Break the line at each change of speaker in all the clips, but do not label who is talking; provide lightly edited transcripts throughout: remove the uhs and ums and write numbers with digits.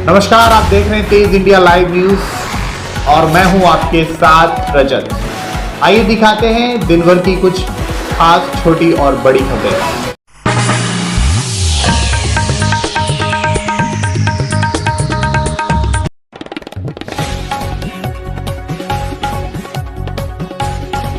नमस्कार, आप देख रहे हैं तेज इंडिया लाइव न्यूज और मैं हूं आपके साथ रजत। आइए दिखाते हैं दिन भर की कुछ खास छोटी और बड़ी खबरें।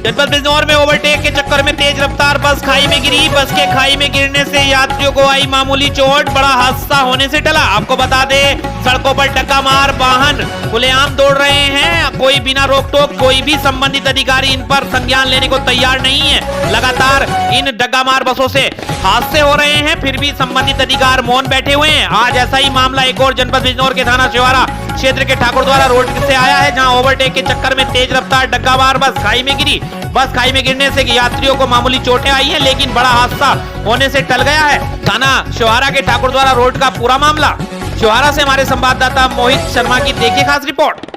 जनपद बिजनौर में ओवरटेक के चक्कर में तेज रफ्तार बस खाई में गिरी। बस के खाई में गिरने से यात्रियों को आई मामूली चोट, बड़ा हादसा होने से टला। आपको बता दें, सड़कों पर टक्का मार वाहन खुलेआम दौड़ रहे हैं। कोई बिना रोक टोक, कोई भी संबंधित अधिकारी इन पर संज्ञान लेने को तैयार नहीं है। लगातार इन डग्गा मार बसों से हादसे हो रहे हैं, फिर भी संबंधित अधिकारी मौन बैठे हुए हैं। आज ऐसा ही मामला एक और जनपद बिजनौर के थाना शिवारा क्षेत्र के ठाकुरद्वारा रोड से आया है, जहां ओवरटेक के चक्कर में तेज रफ्तार डग्गा मार बस खाई में गिरी। बस खाई में गिरने से यात्रियों को मामूली चोटें आई हैं, लेकिन बड़ा हादसा होने से टल गया है। थाना शिवारा के ठाकुरद्वारा रोड का पूरा मामला। शिवारा से हमारे संवाददाता मोहित शर्मा की देखिए खास रिपोर्ट।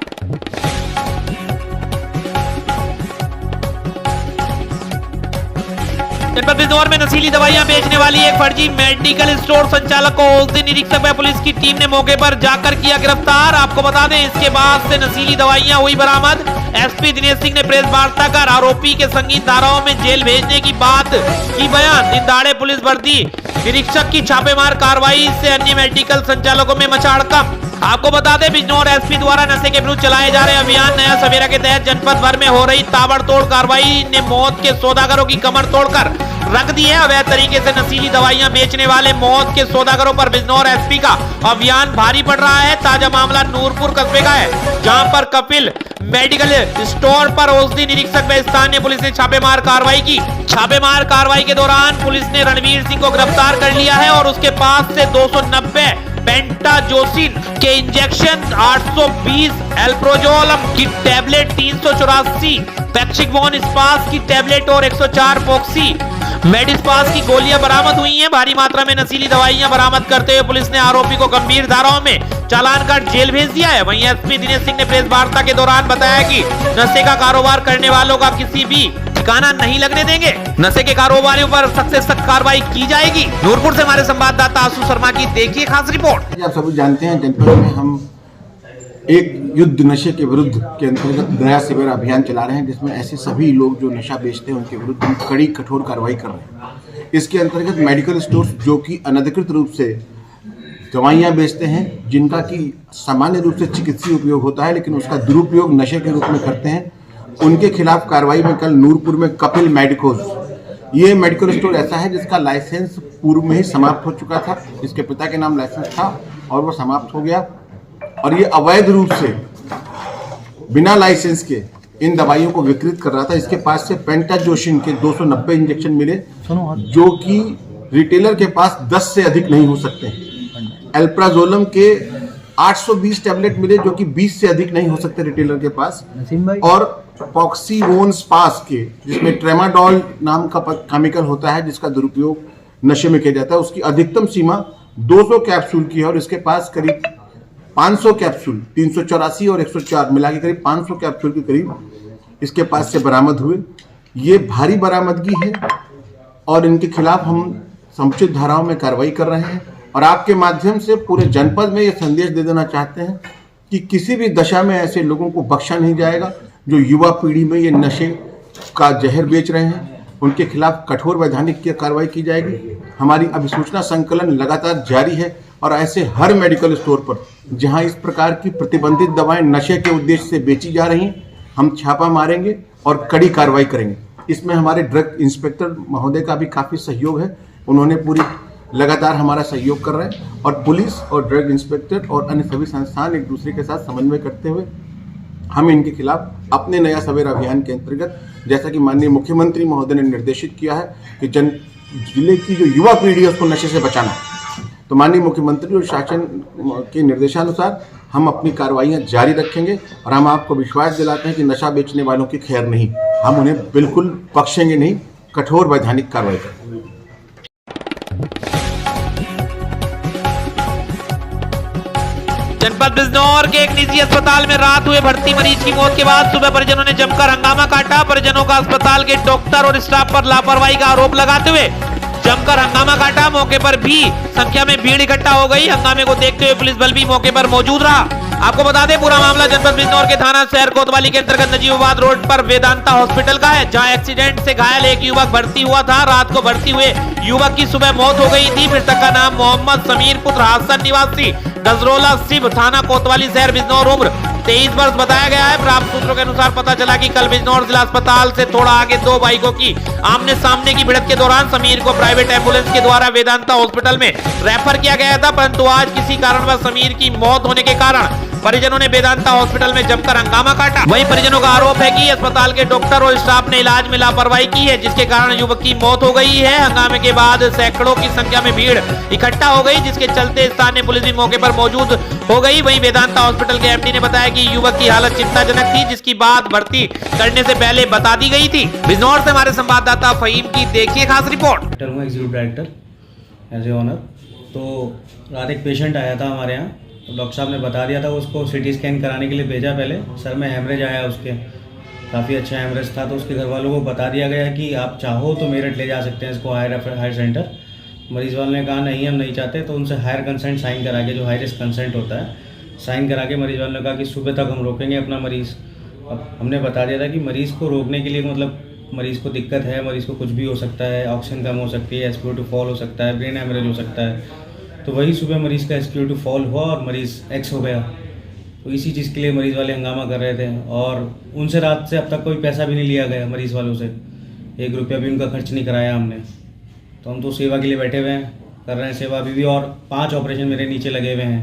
जनपद बिजनौर में नशीली दवाइयां बेचने वाली एक फर्जी मेडिकल स्टोर संचालक को उस दिन निरीक्षक व पुलिस की टीम ने मौके पर जाकर किया गिरफ्तार। आपको बता दें, इसके बाद से नशीली दवाइयां हुई बरामद। एसपी दिनेश सिंह ने प्रेस वार्ता कर आरोपी के संगीन धाराओं में जेल भेजने की बात की बयान। दिन दहाड़े पुलिस वर्दी निरीक्षक की छापेमार कार्रवाई से अन्य मेडिकल संचालकों में मचा हड़कंप। आपको बता दें, बिजनौर एसपी द्वारा नशे के विरुद्ध चलाए जा रहे अभियान नया सवेरा के तहत जनपद भर में हो रही ताबड़तोड़ कार्रवाई ने मौत के सौदागरों की कमर तोड़कर रख दी है। अवैध तरीके से नशीली दवाइयां बेचने वाले मौत के सौदागरों पर बिजनौर एसपी का अभियान भारी पड़ रहा है। ताजा मामला नूरपुर कस्बे का है, जहां पर कपिल मेडिकल स्टोर पर औषधि निरीक्षक व स्थानीय पुलिस ने छापेमार कार्रवाई की। छापेमार कार्रवाई के दौरान पुलिस ने रणवीर सिंह को गिरफ्तार कर लिया है और उसके पास से 290 पेंटाजोसिन के इंजेक्शन, 820 एल्प्रोजोलम की टैबलेट, 384 पैक्सिकमोन स्पास की टैबलेट और 104 पॉक्सी मेडिस्पास की गोलियां बरामद हुई हैं। भारी मात्रा में नशीली दवाइयां बरामद करते हुए पुलिस ने आरोपी को गंभीर धाराओं में चालान कर जेल भेज दिया है। वहीं एसपी दिनेश सिंह ने प्रेस वार्ता के दौरान बताया कि नशे का कारोबार करने वालों का किसी भी ठिकाना नहीं लगने देंगे। नशे के कारोबारियों पर सख्त से सख्त कार्रवाई की जाएगी। नूरपुर से हमारे संवाददाता आशु शर्मा की देखिए खास रिपोर्ट।
आप सभी जानते हैं, जनपद में हम एक युद्ध नशे के विरुद्ध के अंतर्गत नया सवेरा अभियान चला रहे हैं, जिसमें ऐसे सभी लोग जो नशा बेचते हैं उनके विरुद्ध हम कड़ी कठोर कार्रवाई कर रहे हैं। इसके अंतर्गत मेडिकल स्टोर्स जो कि अनधिकृत रूप से दवाइयां बेचते हैं, जिनका कि सामान्य रूप से चिकित्सीय उपयोग होता है लेकिन उसका दुरुपयोग नशे के रूप में करते हैं, उनके खिलाफ कार्रवाई में कल नूरपुर में कपिल मेडिकोज, ये मेडिकल स्टोर ऐसा है जिसका लाइसेंस पूर्व में ही समाप्त हो चुका था। इसके पिता के नाम लाइसेंस था और वो समाप्त हो गया और ये अवैध रूप से बिना लाइसेंस के इन दवाइयों को विक्रित कर रहा था। इसके पास से पेंटाजोसिन के 290 इंजेक्शन मिले, जो कि रिटेलर के पास 10 से अधिक नहीं हो सकते। एल्प्राजोलम के 820 टैबलेट मिले, जो कि 20 से अधिक नहीं हो सकते रिटेलर के पास। और पॉक्सीमोन स्पास के, जिसमें ट्रेमाडोल नाम का केमिकल होता है जिसका दुरुपयोग नशे में किया जाता है, उसकी अधिकतम सीमा 200 कैप्सूल की है और इसके पास करीब 500 कैप्सूल, 384 और 104 मिला के करीब 500 कैप्सूल के करीब इसके पास से बरामद हुए। ये भारी बरामदगी है और इनके खिलाफ हम समुचित धाराओं में कार्रवाई कर रहे हैं और आपके माध्यम से पूरे जनपद में ये संदेश दे देना चाहते हैं कि किसी भी दशा में ऐसे लोगों को बख्शा नहीं जाएगा जो युवा पीढ़ी में ये नशे का जहर बेच रहे हैं। उनके खिलाफ कठोर वैधानिक कार्रवाई की जाएगी। हमारी अभिसूचना संकलन लगातार जारी है और ऐसे हर मेडिकल स्टोर पर जहां इस प्रकार की प्रतिबंधित दवाएं नशे के उद्देश्य से बेची जा रही हैं, हम छापा मारेंगे और कड़ी कार्रवाई करेंगे। इसमें हमारे ड्रग इंस्पेक्टर महोदय का भी काफ़ी सहयोग है। उन्होंने पूरी लगातार हमारा सहयोग कर रहे हैं और पुलिस और ड्रग इंस्पेक्टर और अन्य सभी संस्थान एक दूसरे के साथ समन्वय करते हुए हम इनके खिलाफ अपने नया सवेरा अभियान के अंतर्गत, जैसा कि माननीय मुख्यमंत्री महोदय ने निर्देशित किया है कि जिले की जो युवा पीढ़ी है उसको नशे से बचाना है, तो माननीय मुख्यमंत्री और शासन के निर्देशानुसार हम अपनी कार्रवाइयां जारी रखेंगे और हम आपको विश्वास दिलाते हैं कि नशा बेचने वालों की खैर नहीं, हम उन्हें बिल्कुल बख्शेंगे नहीं, कठोर वैधानिक कार्रवाई करेंगे।
जनपद बिजनौर के एक निजी अस्पताल में रात हुए भर्ती मरीज की मौत के बाद सुबह परिजनों ने जमकर हंगामा काटा। परिजनों का अस्पताल के डॉक्टर और स्टाफ पर लापरवाही का आरोप लगाते हुए जमकर हंगामा काटा। मौके पर भी संख्या में भीड़ इकट्ठा हो गई। हंगामे को देखते हुए पुलिस बल भी मौके पर मौजूद रहा। आपको बता दें पूरा मामला जनपद बिजनौर के थाना शहर कोतवाली के अंतर्गत नजीबाबाद रोड पर वेदांता हॉस्पिटल का है, जहां एक्सीडेंट से घायल एक युवक भर्ती हुआ था। रात को भर्ती हुए युवक की सुबह मौत हो गई थी। मृतक का नाम मोहम्मद समीर पुत्र हासन निवासी गजरोला सिब थाना कोतवाली शहर बिजनौर उम्र 23 वर्ष बताया गया है। प्राप्त सूत्रों के अनुसार पता चला कि कल बिजनौर जिला अस्पताल से थोड़ा आगे दो बाइकों की आमने सामने की भिड़ंत के दौरान समीर को प्राइवेट एम्बुलेंस के द्वारा वेदांता हॉस्पिटल में रेफर किया गया था, परंतु आज किसी कारणवश समीर की मौत होने के कारण परिजनों ने वेदांता हॉस्पिटल में जमकर हंगामा काटा। वहीं परिजनों का आरोप है कि अस्पताल के डॉक्टर और स्टाफ ने इलाज में लापरवाही की है, जिसके कारण युवक की मौत हो गई है। हंगामे के बाद सैकड़ों की संख्या में भीड़ इकट्ठा हो गई, जिसके चलते स्थानीय पुलिस भी मौके पर मौजूद हो गई। वहीं वेदांता हॉस्पिटल के एमडी ने बताया कि युवक की हालत चिंताजनक थी, जिसकी बात भर्ती करने से पहले बता दी गई थी। बिजनौर से हमारे संवाददाता फहीम की देखिए खास report.
Executive director as a honour. तो रात एक पेशेंट आया था हमारे यहाँ, तो डॉक्टर साहब ने बता दिया था उसको सीटी स्कैन कराने के लिए भेजा। पहले सर में हेमरेज आया, उसके काफ़ी अच्छा हेमरेज था, तो उसके घर वालों को बता दिया गया कि आप चाहो तो मेरठ ले जा सकते हैं इसको हायर सेंटर। मरीज़ वालों ने कहा नहीं हम नहीं चाहते, तो उनसे हायर कंसेंट साइन करा के, जो हाई रिस्क कंसेंट होता है, साइन करा के मरीज़ वालों ने कहा कि सुबह तक हम रोकेंगे अपना मरीज़। अब हमने बता दिया था कि मरीज़ को रोकने के लिए मतलब मरीज़ को दिक्कत है, मरीज़ को कुछ भी हो सकता है, ऑक्सीजन कम हो सकती है, SpO2 फॉल हो सकता है, ब्रेन हेमरेज हो सकता है। तो वही सुबह मरीज़ का SpO2 फॉल हुआ और मरीज़ एक्स हो गया। तो इसी चीज़ के लिए मरीज़ वाले हंगामा कर रहे थे और उनसे रात से अब तक कोई पैसा भी नहीं लिया गया मरीज़ वालों से, 1 रुपया भी उनका खर्च नहीं कराया हमने। तो हम तो सेवा के लिए बैठे हुए हैं, कर रहे हैं सेवा अभी भी, और 5 ऑपरेशन मेरे नीचे लगे हुए हैं,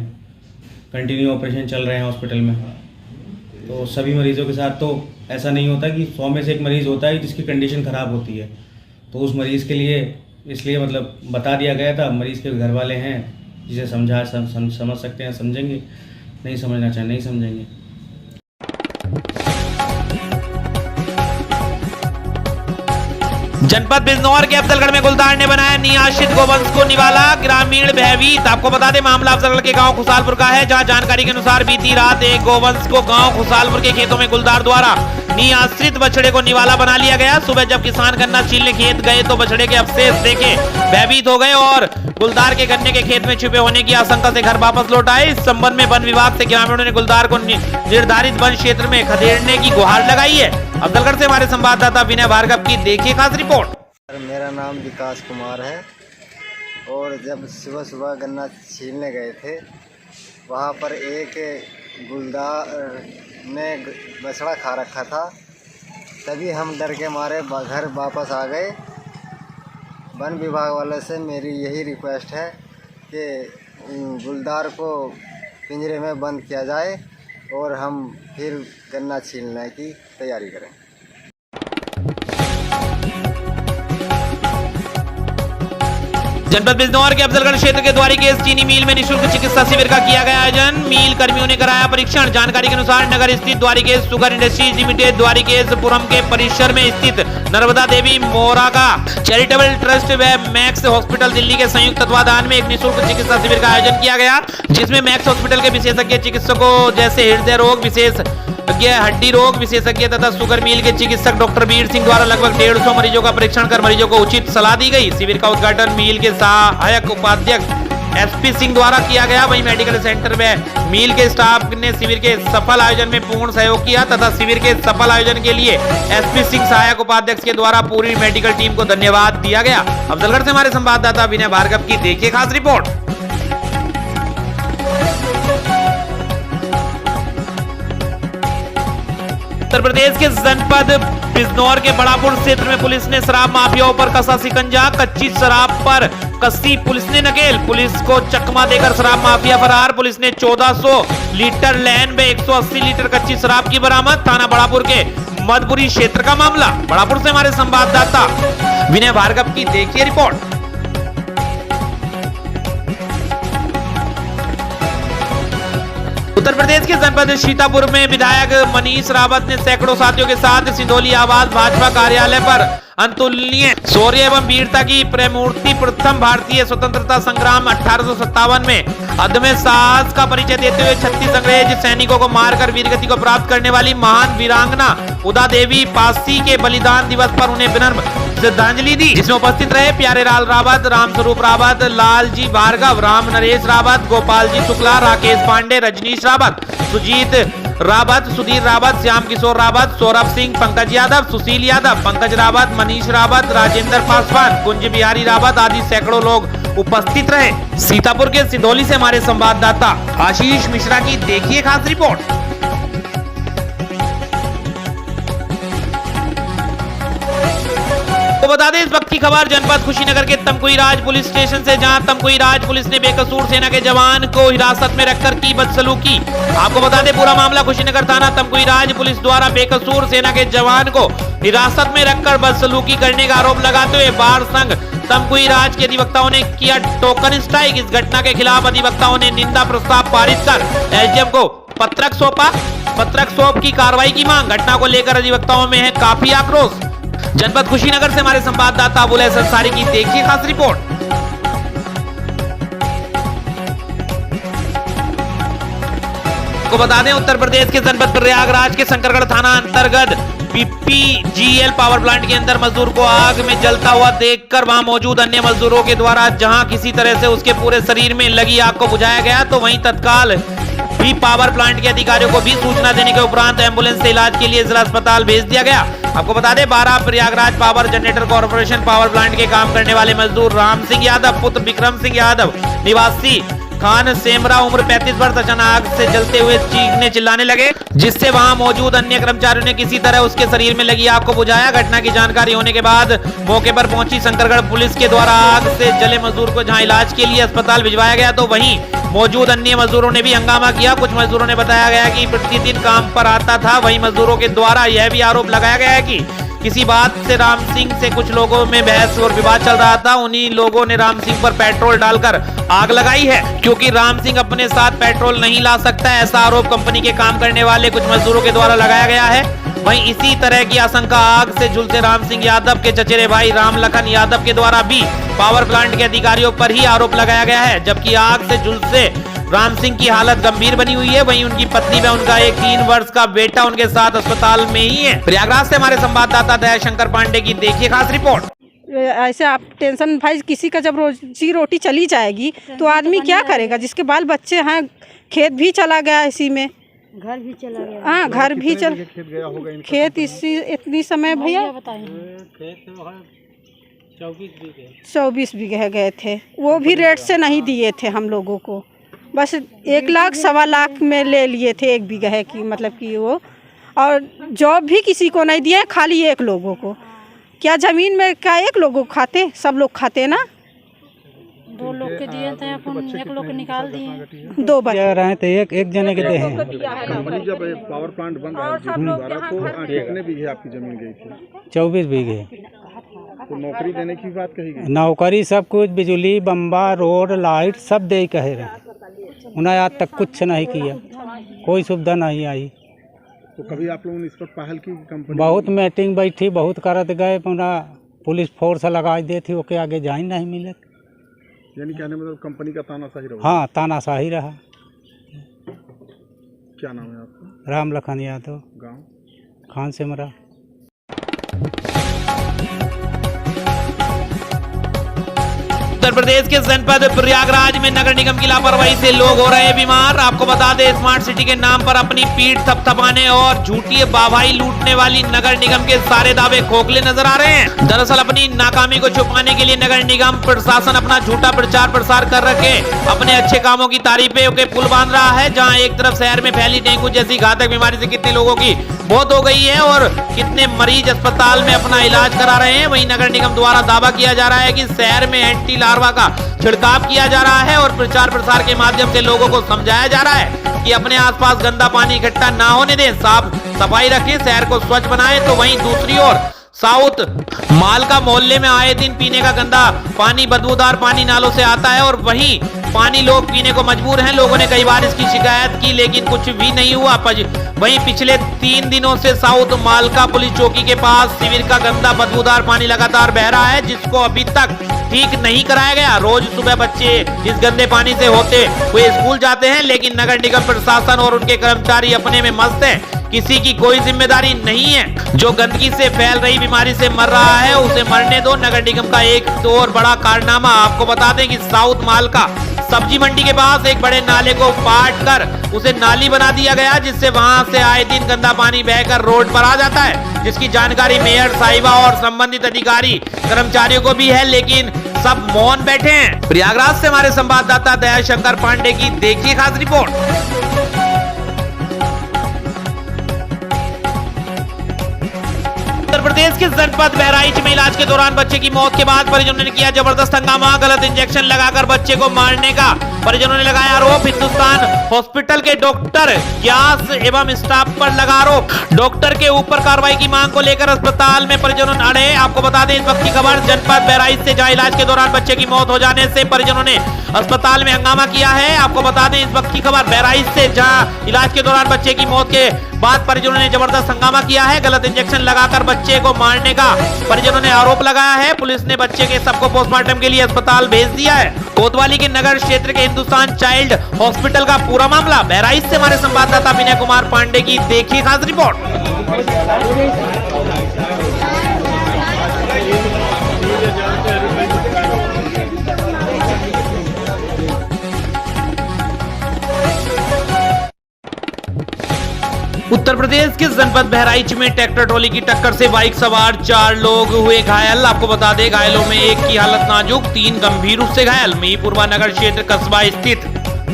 कंटिन्यू ऑपरेशन चल रहे हैं हॉस्पिटल में। तो सभी मरीज़ों के साथ तो ऐसा नहीं होता कि 100 में से एक मरीज़ होता है जिसकी कंडीशन ख़राब होती है, तो उस मरीज़ के लिए इसलिए मतलब बता दिया गया था। मरीज़ के घर वाले हैं, जिसे समझा समझ सकते हैं समझेंगे, नहीं समझना चाहे नहीं समझेंगे।
जनपद बिजनौर के अफजलगढ़ में गुलदार ने बनाया नियाशित गोवंश को निवाला, ग्रामीण भयभीत। आपको बता दें मामला अफजलगढ़ के गांव खुशालपुर का है, जहां जानकारी के अनुसार बीती रात एक गोवंश को गांव खुशालपुर के खेतों में गुलदार द्वारा नियाश्रित बछड़े को निवाला बना लिया गया। सुबह जब किसान गन्ना छीलने खेत गए तो बछड़े के अवशेष देखे भयभीत हो गए और गुलदार के गन्ने के खेत में छुपे होने की आशंका से घर वापस लौट आए। इस संबंध में वन विभाग से ग्रामीणों ने गुलदार को निर्धारित वन क्षेत्र में खदेड़ने की गुहार लगाई है। अफजलगढ़ से हमारे संवाददाता विनय भार्गव की देखिए खास रिपोर्ट।
मेरा नाम विकास कुमार है और जब सुबह सुबह गन्ना छीलने गए थे, वहाँ पर एक गुलदार ने बछड़ा खा रखा था। तभी हम डर के मारे घर वापस आ गए। वन विभाग वाले से मेरी यही रिक्वेस्ट है कि गुलदार को पिंजरे में बंद किया जाए और हम फिर गन्ना छीलने की तैयारी करें।
जनपद बिजनौर के अफजलगढ़ क्षेत्र के द्वारिकेश चीनी मिल में निःशुल्क चिकित्सा शिविर का किया गया आयोजन। मिल कर्मियों ने कराया परीक्षण। जानकारी के अनुसार नगर स्थित द्वारिकेश शुगर इंडस्ट्रीज लिमिटेड द्वारिकेशपुरम के परिसर में स्थित नर्मदा देवी मोरागा चैरिटेबल ट्रस्ट व मैक्स हॉस्पिटल दिल्ली के संयुक्त तत्वाधान में एक निःशुल्क चिकित्सा शिविर का आयोजन किया गया, जिसमें मैक्स हॉस्पिटल के विशेषज्ञ चिकित्सकों जैसे हृदय रोग विशेषज्ञ, हड्डी रोग विशेषज्ञ तथा शुगर मिल के चिकित्सक डॉक्टर वीर सिंह द्वारा लगभग 150 मरीजों का परीक्षण कर मरीजों को उचित सलाह दी गई। शिविर का उद्घाटन मिल के सहायक उपाध्यक्ष SP सिंह द्वारा किया गया। वहीं मेडिकल सेंटर में मिल के स्टाफ ने शिविर के सफल आयोजन में पूर्ण सहयोग किया तथा शिविर के सफल आयोजन के लिए SP सिंह सहायक उपाध्यक्ष के द्वारा पूरी मेडिकल टीम को धन्यवाद दिया गया। अफजलगढ़ से हमारे संवाददाता विनय भार्गव की देखिए खास रिपोर्ट। उत्तर प्रदेश के जनपद बिजनौर के बड़ापुर क्षेत्र में पुलिस ने शराब माफियाओं पर कसा शिकंजा। कच्ची शराब पर कसी पुलिस ने नकेल, पुलिस को चकमा देकर शराब माफिया फरार। पुलिस ने 1400 लीटर लैन में 180 लीटर कच्ची शराब की बरामद। थाना बड़ापुर के मधुपुरी क्षेत्र का मामला। बड़ापुर से हमारे संवाददाता विनय भार्गव की देखिए रिपोर्ट। उत्तर प्रदेश के जनपद सीतापुर में विधायक मनीष रावत ने सैकड़ों साथियों के साथ सिंधोली आवास भाजपा कार्यालय पर अतुलनीय शौर्य एवं वीरता की प्रतिमूर्ति प्रथम भारतीय स्वतंत्रता संग्राम 1857 में अदम्य साहस का परिचय देते हुए 36 अंग्रेज सैनिकों को मारकर वीरगति को प्राप्त करने वाली महान वीरांगना उदा देवी पासी के बलिदान दिवस पर उन्हें विनम्र श्रद्धांजलि दी, जिसमें उपस्थित रहे प्यारे लाल रावत, रामस्वरूप रावत, लालजी भार्गव, राम नरेश रावत, गोपाल जी शुक्ला, राकेश पांडे, रजनीश रावत, सुजीत रावत, सुधीर रावत, श्याम किशोर रावत, सौरभ सिंह, पंकज यादव, सुशील यादव, पंकज रावत, मनीष रावत, राजेंद्र पासवान, कुंज बिहारी रावत आदि सैकड़ों लोग उपस्थित रहे। सीतापुर के सिधौली से हमारे संवाददाता आशीष मिश्रा की देखिए खास रिपोर्ट। तो बता दें इस वक्त की खबर जनपद कुशीनगर के तमकुहीराज पुलिस स्टेशन से, जहां तमकुहीराज पुलिस ने बेकसूर सेना के जवान को हिरासत में रखकर की बदसलूकी। आपको बता दें पूरा मामला कुशीनगर थाना तमकुहीराज पुलिस द्वारा बेकसूर सेना के जवान को हिरासत में रखकर बदसलूकी करने का आरोप लगाते हुए बार संघ तमकुहीराज के अधिवक्ताओं ने किया टोकन स्ट्राइक। इस घटना के खिलाफ अधिवक्ताओं ने निंदा प्रस्ताव पारित कर एसडीएम को पत्रक सौंपा। पत्रक सौंप की कार्रवाई की मांग। घटना को लेकर अधिवक्ताओं में है काफी आक्रोश। जनपद कुशीनगर से हमारे संवाददाता अबुल हसन अंसारी की देखिए खास रिपोर्ट। को बता दें उत्तर प्रदेश के जनपद प्रयागराज के शंकरगढ़ थाना अंतर्गत पीपीजीएल पावर प्लांट के अंदर मजदूर को आग में जलता हुआ देखकर वहां मौजूद अन्य मजदूरों के द्वारा जहां किसी तरह से उसके पूरे शरीर में लगी आग को बुझाया गया, तो वहीं तत्काल भी पावर प्लांट के अधिकारियों को भी सूचना देने के उपरांत एम्बुलेंस से इलाज के लिए जिला अस्पताल भेज दिया गया। आपको बता दें 12 Prayagraj power generator corporation power plant के काम करने वाले मजदूर राम सिंह यादव पुत्र विक्रम सिंह यादव निवासी खान सेमरा उम्र 35 वर्ष अचानक आग से जलते हुए चीखने चिल्लाने लगे, जिससे वहां मौजूद अन्य कर्मचारियों ने किसी तरह उसके शरीर में लगी आग को बुझाया। घटना की जानकारी होने के बाद मौके पर पहुंची शंकरगढ़ पुलिस के द्वारा आग से जले मजदूर को जहां इलाज के लिए अस्पताल भिजवाया गया, तो वहीं मौजूद अन्य मजदूरों ने भी हंगामा किया। कुछ मजदूरों ने बताया गया कि प्रतिदिन काम पर आता था। वहीं मजदूरों के द्वारा यह भी आरोप लगाया गया है कि किसी बात से राम सिंह से कुछ लोगों में बहस और विवाद चल रहा था। उन्हीं लोगों ने राम सिंह पर पेट्रोल डालकर आग लगाई है, क्योंकि राम सिंह अपने साथ पेट्रोल नहीं ला सकता, ऐसा आरोप कंपनी के काम करने वाले कुछ मजदूरों के द्वारा लगाया गया है। वहीं इसी तरह की आशंका आग से झुलसे राम सिंह यादव के चचेरे भाई राम लखन यादव के द्वारा भी पावर प्लांट के अधिकारियों पर ही आरोप लगाया गया है, जबकि आग से झुलसे राम सिंह की हालत गंभीर बनी हुई है। वहीं उनकी पत्नी व उनका एक 3 वर्ष का बेटा उनके साथ अस्पताल में ही है। प्रयागराज से हमारे संवाददाता दयाशंकर पांडे की देखिए खास रिपोर्ट।
ऐसे आप टेंशन भाई, किसी का जब रोजी रोटी चली जाएगी तो आदमी क्या करेगा? जिसके बाल बच्चे हैं, खेत भी चला गया इसी में,
घर भी चला गया।
हाँ, घर भी चल खेत इसी इतनी समय भैया 24 बीघे गए थे। वो भी रेट से नहीं दिए थे हम लोगों को, बस 1 लाख सवा लाख में ले लिए थे 1 बीघे की, मतलब कि वो, और जॉब भी किसी को नहीं दिया, खाली 1 लोगों को। क्या जमीन में क्या 1 लोगों को खाते? सब लोग खाते ना।
2 लोग के दिए थे, अपन 1 लोग के निकाल दिए।
2 बच्चे
रहे थे, एक जने के दे हैं।
जब पावर प्लांट बन रहा है तो कितने बीघे आपकी जमीन गई थी?
24 बीघे।
तो नौकरी देने की बात कही गई?
नौकरी सब कुछ, बिजली, बम्बा, रोड, लाइट सब दे कहे रहे। उन्हें आज तक कुछ नहीं किया, कोई सुविधा नहीं आई।
तो कभी आप लोगों ने इस पर पहल की? कंपनी
बहुत मीटिंग बैठी, बहुत करत गए, पुलिस फोर्स लगा दी थी, ओके आगे जा ही नहीं मिले।
यानी कहने मतलब कंपनी का तानाशाही रहा?
हाँ, तानाशाही रहा।
क्या नाम है आपका?
राम लखन यादव,
गाँव
खान सेमरा।
उत्तर प्रदेश के जनपद प्रयागराज में नगर निगम की लापरवाही से लोग हो रहे हैं बीमार। आपको बता दें स्मार्ट सिटी के नाम पर अपनी पीठ थपथपाने और झूठी वाहवाही लूटने वाली नगर निगम के सारे दावे खोखले नजर आ रहे हैं। दरअसल अपनी नाकामी को छुपाने के लिए नगर निगम प्रशासन अपना झूठा प्रचार प्रसार कर रखे अपने अच्छे कामों की तारीफें के पुल बांध रहा है। जहाँ एक तरफ शहर में फैली डेंगू जैसी घातक बीमारी से कितने लोगों की मौत हो गई है और कितने मरीज अस्पताल में अपना इलाज करा रहे हैं, वहीं नगर निगम द्वारा दावा किया जा रहा है कि शहर में एंटी लार्वा का छिड़काव किया जा रहा है और प्रचार प्रसार के माध्यम से लोगों को समझाया जा रहा है कि अपने आसपास गंदा पानी इकट्ठा ना होने दें, साफ सफाई रखें, शहर को स्वच्छ बनाएं। तो वहीं दूसरी ओर साउथ मालका मोहल्ले में आए दिन पीने का गंदा पानी, बदबूदार पानी नालों से आता है और वहीं पानी लोग पीने को मजबूर हैं। लोगों ने कई बार इसकी शिकायत की लेकिन कुछ भी नहीं हुआ। वहीं पिछले 3 दिनों से साउथ मालका पुलिस चौकी के पास शिविर का गंदा बदबूदार पानी लगातार बह रहा है, जिसको अभी तक ठीक नहीं कराया गया। रोज सुबह बच्चे इस गंदे पानी से होते हुए स्कूल जाते हैं, लेकिन नगर निगम प्रशासन और उनके कर्मचारी अपने में मस्त हैं। किसी की कोई जिम्मेदारी नहीं है। जो गंदगी से फैल रही बीमारी से मर रहा है उसे मरने दो। नगर निगम का एक और बड़ा कारनामा, आपको बता दें कि साउथ माल का सब्जी मंडी के पास एक बड़े नाले को पाट कर उसे नाली बना दिया गया, जिससे वहां से आए दिन गंदा पानी बहकर रोड पर आ जाता है, जिसकी जानकारी मेयर साहिबा और संबंधित अधिकारी कर्मचारियों को भी है, लेकिन सब मौन बैठे हैं। प्रयागराज से हमारे संवाददाता दयाशंकर पांडे की देखिए खास रिपोर्ट। उत्तर प्रदेश के जनपद बहराइच में इलाज के दौरान बच्चे की मौत के बाद परिजनों ने किया जबरदस्त हंगामा। गलत इंजेक्शन लगाकर बच्चे को मारने का परिजनों ने लगाया आरोप। हिंदुस्तान हॉस्पिटल के डॉक्टर ग्यास एवं स्टाफ पर लगा आरोप। डॉक्टर के ऊपर कार्रवाई की मांग को लेकर अस्पताल में परिजनों ने अड़े। आपको बता दें इस वक्त की खबर जनपद बहराइच से, जहां इलाज के दौरान बच्चे की मौत हो जाने से परिजनों ने अस्पताल में हंगामा किया है। आपको बता दें इस वक्त की खबर बहराइच से, जहां इलाज के दौरान बच्चे की मौत के बाद परिजनों ने जबरदस्त हंगामा किया है। गलत इंजेक्शन लगाकर बच्चे को मारने का परिजनों ने आरोप लगाया है। पुलिस ने बच्चे के शव को पोस्टमार्टम के लिए अस्पताल भेज दिया है। कोतवाली के नगर क्षेत्र के हिंदुस्तान चाइल्ड हॉस्पिटल का पूरा मामला। बहराइच से हमारे संवाददाता विनय कुमार पांडे की देखिए खास रिपोर्ट। उत्तर प्रदेश के जनपद बहराइच में ट्रैक्टर ट्रॉली की टक्कर से बाइक सवार 4 लोग हुए घायल। आपको बता दें घायलों में एक की हालत नाजुक, 3 गंभीर रूप से घायल। मीरपुरवा नगर क्षेत्र कस्बा स्थित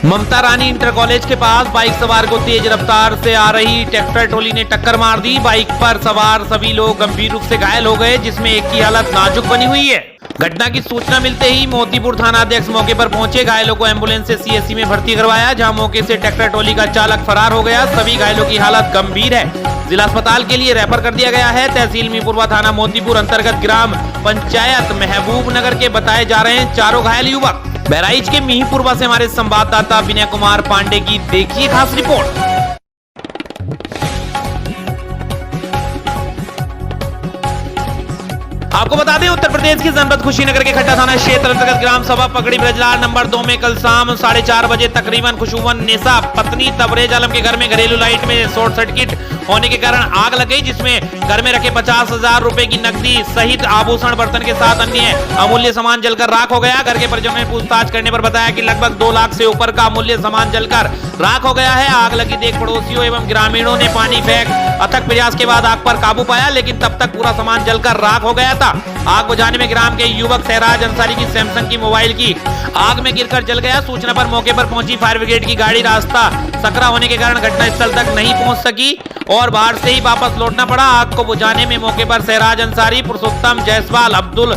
ममता रानी इंटर कॉलेज के पास बाइक सवार को तेज रफ्तार से आ रही ट्रैक्टर ट्रॉली ने टक्कर मार दी। बाइक पर सवार सभी लोग गंभीर रूप से घायल हो गए, जिसमें एक की हालत नाजुक बनी हुई है। घटना की सूचना मिलते ही मोतीपुर थाना अध्यक्ष मौके पर पहुंचे। घायलों को एम्बुलेंस से सीएससी में भर्ती करवाया, जहां मौके से ट्रैक्टर ट्रॉली का चालक फरार हो गया। सभी घायलों की हालत गंभीर है, जिला अस्पताल के लिए रेफर कर दिया गया है। तहसील मीरपुरवा थाना मोतीपुर अंतर्गत ग्राम पंचायत महबूब नगर के बताए जा रहे हैं 4 घायल युवक। बहराइच के मीरपुरवा से हमारे संवाददाता विनय कुमार पांडे की देखिए खास रिपोर्ट। आपको बता दें उत्तर प्रदेश के जनपद कुशीनगर के खट्टा थाना क्षेत्र अंतर्गत ग्राम सभा पकड़ी ब्रजलाल नंबर 2 में कल शाम 4:30 बजे तकरीबन खुशुवन निसा पत्नी तबरेज आलम के घर में घरेलू लाइट में शॉर्ट सर्किट होने के कारण आग लग गई, जिसमें घर में रखे 50,000 रुपए की नकदी सहित आभूषण बर्तन के साथ अन्य अमूल्य सामान जलकर राख हो गया। घर के परिजनों ने पूछताछ करने पर बताया कि लगभग 2 लाख से ऊपर का अमूल्य सामान जलकर राख हो गया है। आग लगी देख पड़ोसियों एवं ग्रामीणों ने पानी फेंक अथक प्रयास के बाद आग पर काबू पाया, लेकिन तब तक पूरा सामान जलकर राख हो गया था। आग बुझाने में ग्राम के युवक सहराज अंसारी की सैमसंग की मोबाइल की आग में गिरकर जल गया। सूचना पर मौके पर पहुंची फायर ब्रिगेड की गाड़ी रास्ता सकरा होने के कारण घटनास्थल तक नहीं पहुंच सकी और बाहर से ही वापस लौटना पड़ा। आग को बुझाने में मौके पर सहराज अंसारी, पुरुषोत्तम जायसवाल, अब्दुल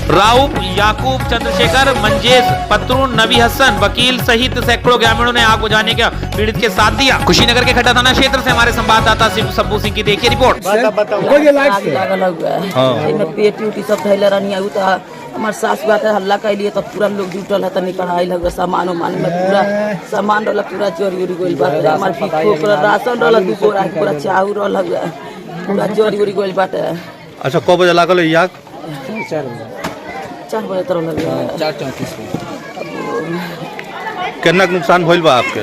राउफ, याकूब, चंद्रशेखर, मंजेश, पत्रून, नबी हसन, वकील सहित सैकड़ों ग्रामीणों ने आग बुझाने का पीड़ित के साथ दिया। कुशीनगर के खट्टा थाना क्षेत्र से हमारे संवाददाता सब्बू सिंह की देखिए रिपोर्ट।
पेटी उटी सब धैले रहनी हमारे सास बात हल्ला कैलिए तो पूरा लोग जुटल है, तनी कढ़ाई लगे सामान उमान में पूरा सामान रहा, पूरा चोरी उरी गोल बात है। हमारे पूरा राशन रहा, 2 बोरा पूरा चाउर रहा, पूरा चोरी उरी गोल बात है।
अच्छा कब बजे लागल है आग?
4 बजे तरह लगे
4:34 कितना नुकसान भइल बा आपके?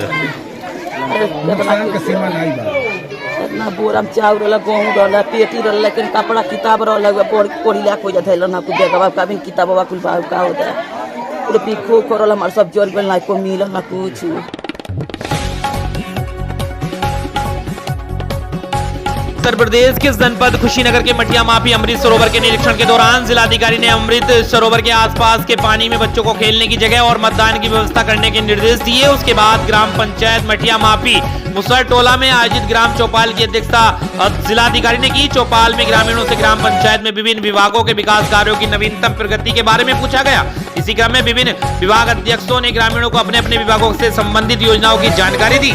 इतना बोरा में चाउर रहा, गेहूँ रहा, पेटी रहा, लेकिन कपड़ा किताब रहा, पढ़ी लाख हो जाता है ना, कुछ जगह का भी किताब कुल का होता है पूरा पीखो खो रहा। हमारे सब जोर ना को मिला ना कुछ।
उत्तर प्रदेश के जनपद कुशीनगर के मटिया माफी अमृत सरोवर के निरीक्षण के दौरान जिलाधिकारी ने अमृत सरोवर के आसपास के पानी में बच्चों को खेलने की जगह और मतदान की व्यवस्था करने के निर्देश दिए। उसके बाद ग्राम पंचायत मटिया माफी मुसर टोला में आयोजित ग्राम चौपाल की अध्यक्षता जिलाधिकारी ने की। चौपाल में ग्रामीणों से ग्राम पंचायत में विभिन्न विभागों के विकास कार्यों की नवीनतम प्रगति के बारे में पूछा गया। इसी क्रम में विभिन्न विभाग अध्यक्षों ने ग्रामीणों को अपने अपने विभागों से संबंधित योजनाओं की जानकारी दी।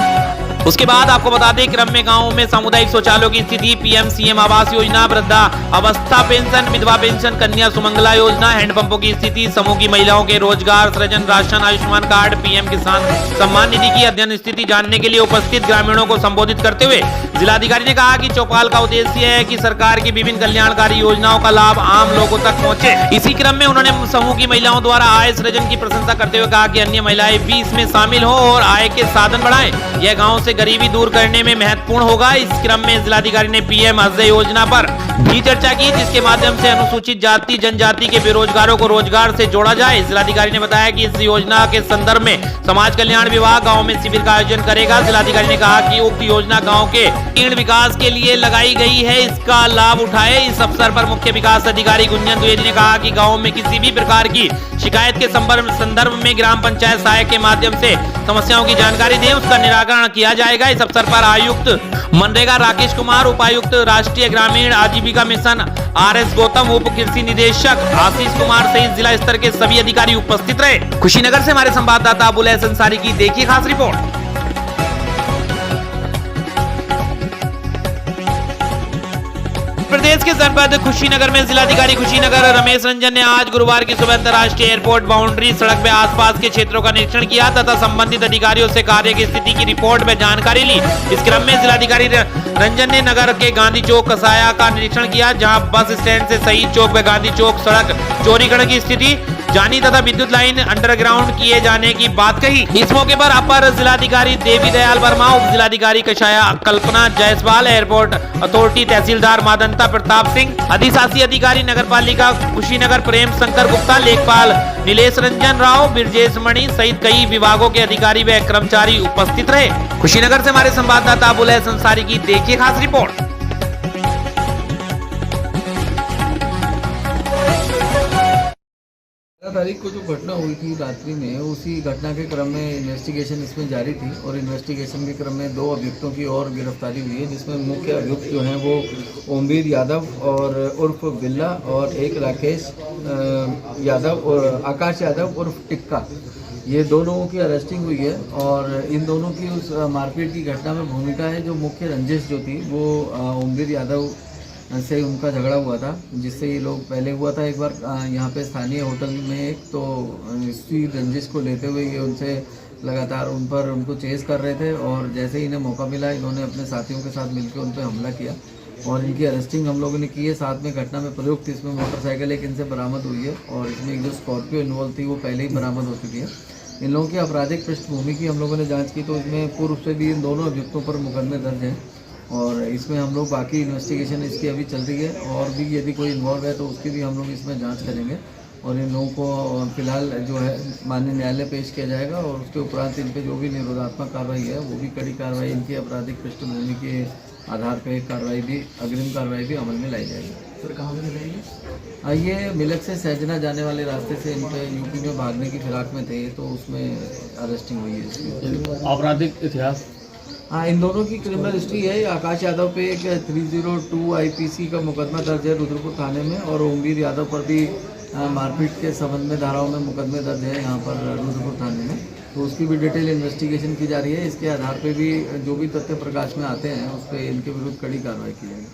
उसके बाद आपको बता दें क्रम में गांवों में सामुदायिक शौचालयों की स्थिति, पीएम सीएम आवास योजना, वृद्धा अवस्था पेंशन, विधवा पेंशन, कन्या सुमंगला योजना, हैंडपंपों की स्थिति, समूह की महिलाओं के रोजगार सृजन, राशन, आयुष्मान कार्ड, पीएम किसान सम्मान निधि की अध्ययन स्थिति जानने के लिए उपस्थित ग्रामीणों को संबोधित करते हुए जिलाधिकारी ने कहा कि चौपाल का उद्देश्य है कि सरकार की विभिन्न कल्याणकारी योजनाओं का लाभ आम लोगों तक पहुंचे। इसी क्रम में उन्होंने समूह की महिलाओं द्वारा आय सृजन की प्रशंसा करते हुए कहा कि अन्य महिलाएं भी इसमें शामिल हो और आय के साधन बढ़ाएं। यह गाँव से से गरीबी दूर करने में महत्वपूर्ण होगा। इस क्रम में जिलाधिकारी ने पीएम अजय योजना पर भी चर्चा की, जिसके माध्यम से अनुसूचित जाति जनजाति के बेरोजगारों को रोजगार से जोड़ा जाए। जिलाधिकारी ने बताया कि इस योजना के संदर्भ में समाज कल्याण विभाग गाँव में शिविर का आयोजन करेगा। जिलाधिकारी ने कहा कि उक्त योजना गाँव के तीर्ण विकास के लिए लगाई गई है, इसका लाभ उठाए। इस अवसर पर मुख्य विकास अधिकारी गुंजन द्विवेदी ने कहा कि गाँव में किसी भी प्रकार की शिकायत के संदर्भ में ग्राम पंचायत सहायक के माध्यम से समस्याओं की जानकारी दें, उसका निराकरण किया जाएगा। इस अवसर पर आयुक्त मनरेगा राकेश कुमार, उपायुक्त राष्ट्रीय ग्रामीण आजीविका मिशन RS गौतम, उप कृषि निदेशक आशीष कुमार सहित जिला स्तर के सभी अधिकारी उपस्थित रहे। कुशीनगर से हमारे संवाददाता अबुल हसन अंसारी की देखिए खास रिपोर्ट। प्रदेश के जनपद कुशीनगर में जिलाधिकारी कुशीनगर रमेश रंजन ने आज गुरुवार की सुबह अंतर्राष्ट्रीय एयरपोर्ट बाउंड्री सड़क में आसपास के क्षेत्रों का निरीक्षण किया तथा संबंधित अधिकारियों से कार्य की स्थिति की रिपोर्ट में जानकारी ली। इस क्रम में जिलाधिकारी रंजन ने नगर के गांधी चौक कसाया का निरीक्षण किया, जहां बस स्टैंड से शहीद चौक व गांधी चौक सड़क चौड़ीकरण की स्थिति जानी तथा विद्युत लाइन अंडरग्राउंड किए जाने की बात कही। इस मौके पर अपर जिलाधिकारी देवी दयाल वर्मा, उप जिलाधिकारी कषाया कल्पना जायसवाल, एयरपोर्ट अथॉरिटी तहसीलदार मादंता प्रताप सिंह, अधिशासी अधिकारी नगर पालिका कुशीनगर प्रेम शंकर गुप्ता, लेखपाल नीलेश रंजन राव, बिरजेश मणि सहित कई विभागों के अधिकारी व कर्मचारी उपस्थित रहे। कुशीनगर से हमारे संवाददाता अबुल हसन अंसारी की देखिए खास रिपोर्ट।
तारीख को जो घटना हुई थी रात्रि में, उसी घटना के क्रम में इन्वेस्टिगेशन इसमें जारी थी और इन्वेस्टिगेशन के क्रम में 2 अभियुक्तों की और गिरफ्तारी हुई है, जिसमें मुख्य अभियुक्त जो हैं वो ओमवीर यादव और उर्फ बिल्ला और एक राकेश यादव और आकाश यादव उर्फ टिक्का, ये 2 लोगों की अरेस्टिंग हुई है। और इन दोनों की उस मारपीट की घटना में भूमिका है। जो मुख्य रंजिश जो थी वो ओमवीर यादव से उनका झगड़ा हुआ था, जिससे ये लोग पहले हुआ था एक बार यहाँ पे स्थानीय होटल में एक, तो इसी रंजिश को लेते हुए ये उनसे लगातार उनको चेस कर रहे थे और जैसे ही इन्हें मौका मिला इन्होंने अपने साथियों के साथ मिलकर उन पर हमला किया और इनकी अरेस्टिंग हम लोगों ने की है। साथ में घटना में प्रयुक्त इसमें मोटरसाइकिल एक इनसे बरामद हुई है और इसमें एक जो स्कॉर्पियो इन्वॉल्व थी वो पहले ही बरामद हो चुकी है। इन लोगों की आपराधिक पृष्ठभूमि की हम लोगों ने जाँच की तो इसमें पूर्व से भी इन दोनों अभियुक्तों पर मुकदमे दर्ज हैं और इसमें हम लोग बाकी इन्वेस्टिगेशन इसकी अभी चल रही है और भी यदि कोई इन्वॉल्व है तो उसकी भी हम लोग इसमें जांच करेंगे और इन लोगों को फिलहाल जो है माननीय न्यायालय पेश किया जाएगा और उसके उपरांत इन पे जो भी निरोधात्मक कार्रवाई है वो भी कड़ी कार्रवाई इनकी आपराधिक पृष्ठभूमि के आधार पर कार्रवाई भी अग्रिम कार्रवाई भी अमल में लाई जाएगी। सर कहाँ से मिलेगी? ये मिलक से सहजना जाने वाले रास्ते से इनके यूपी में भागने की फिराक में थे तो उसमें अरेस्टिंग हुई है।
आपराधिक इतिहास?
हाँ, इन दोनों की क्रिमिनल हिस्ट्री है। आकाश यादव पे एक 302 IPC का मुकदमा दर्ज है रुद्रपुर थाने में और ओमवीर यादव पर भी मारपीट के संबंध में धाराओं में मुकदमे दर्ज है यहाँ पर रुद्रपुर थाने में, तो उसकी भी डिटेल इन्वेस्टिगेशन की जा रही है। इसके आधार पे भी जो भी तथ्य प्रकाश में आते हैं उस पर इनके विरुद्ध कड़ी कार्रवाई की जाएगी।